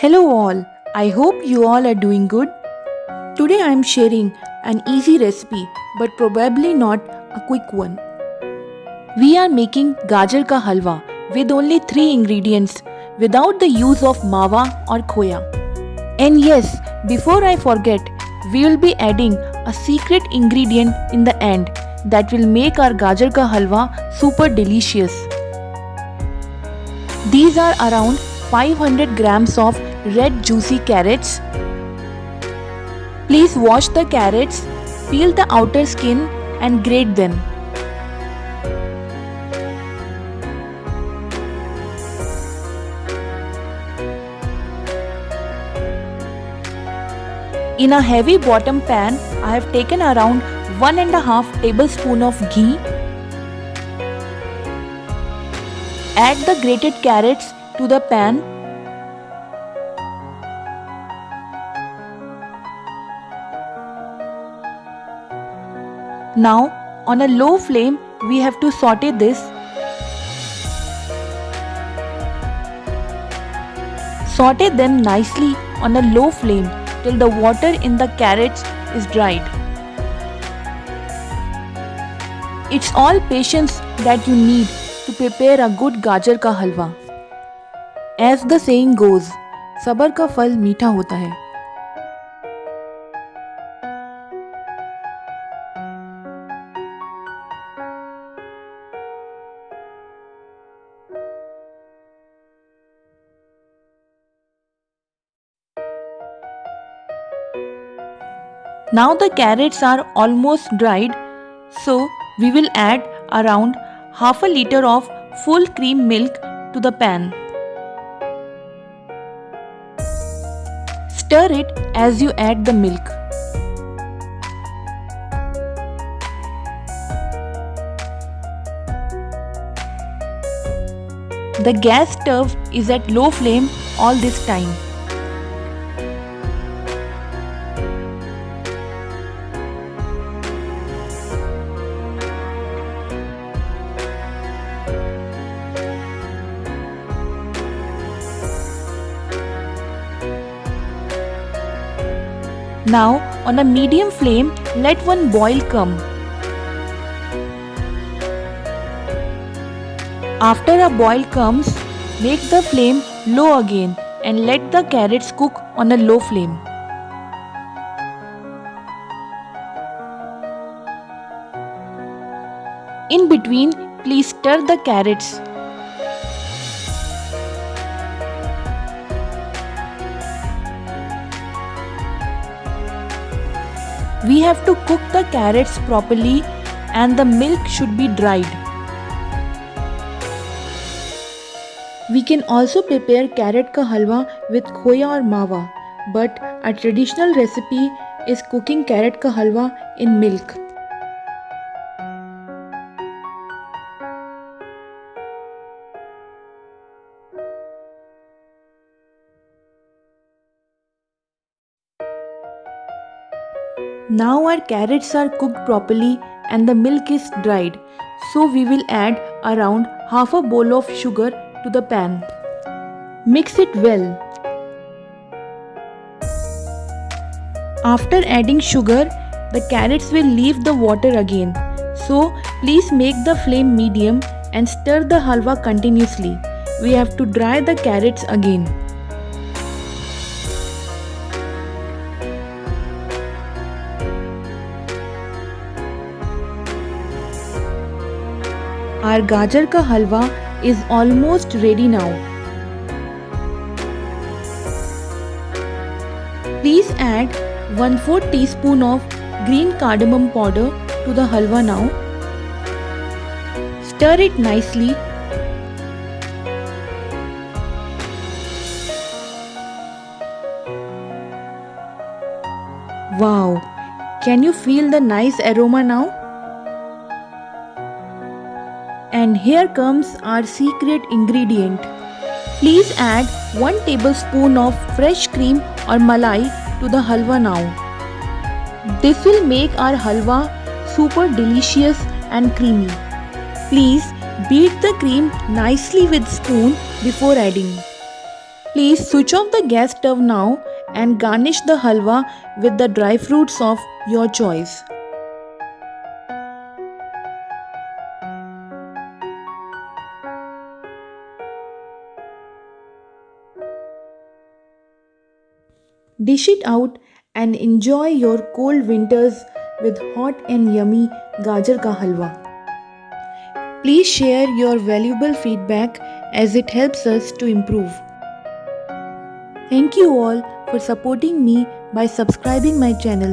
Hello all, I hope you all are doing good. Today I am sharing an easy recipe but probably not a quick one. We are making gajar ka halwa with only 3 ingredients without the use of mawa or khoya. And yes, before I forget, we will be adding a secret ingredient in the end that will make our gajar ka halwa super delicious. These are around 500 grams of red juicy carrots. Please wash the carrots, peel the outer skin and grate them. In a heavy bottom pan, I have taken around 1.5 tablespoon of ghee. Add the grated carrots to the pan. Now, on a low flame, we have to saute this. Saute them nicely on a low flame till the water in the carrots is dried. It's all patience that you need to prepare a good gajar ka halwa. As the saying goes, sabar ka फल मीठा होता है. Now the carrots are almost dried, so we will add around half a liter of full cream milk to the pan. Stir it as you add the milk. The gas stove is at low flame all this time. Now, on a medium flame, let one boil come. After a boil comes, make the flame low again and let the carrots cook on a low flame. In between, please stir the carrots. We have to cook the carrots properly and the milk should be dried. We can also prepare carrot ka halwa with khoya or mawa, but a traditional recipe is cooking carrot ka halwa in milk. Now our carrots are cooked properly and the milk is dried, so we will add around half a bowl of sugar to the pan. Mix it well. After adding sugar, the carrots will leave the water again, so please make the flame medium and stir the halwa continuously. We have to dry the carrots again. Our gajar ka halwa is almost ready now. Please add 1/4 teaspoon of green cardamom powder to the halwa now. Stir it nicely. Wow! Can you feel the nice aroma now? And here comes our secret ingredient. Please add 1 tablespoon of fresh cream or malai to the halwa now. This will make our halwa super delicious and creamy. Please beat the cream nicely with spoon before adding. Please switch off the gas stove now and garnish the halwa with the dry fruits of your choice. Dish it out and enjoy your cold winters with hot and yummy Gajar ka halwa. Please share your valuable feedback as it helps us to improve. Thank you all for supporting me by subscribing my channel.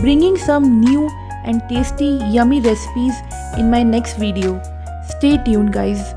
Bringing some new and tasty yummy recipes in my next video. Stay tuned guys.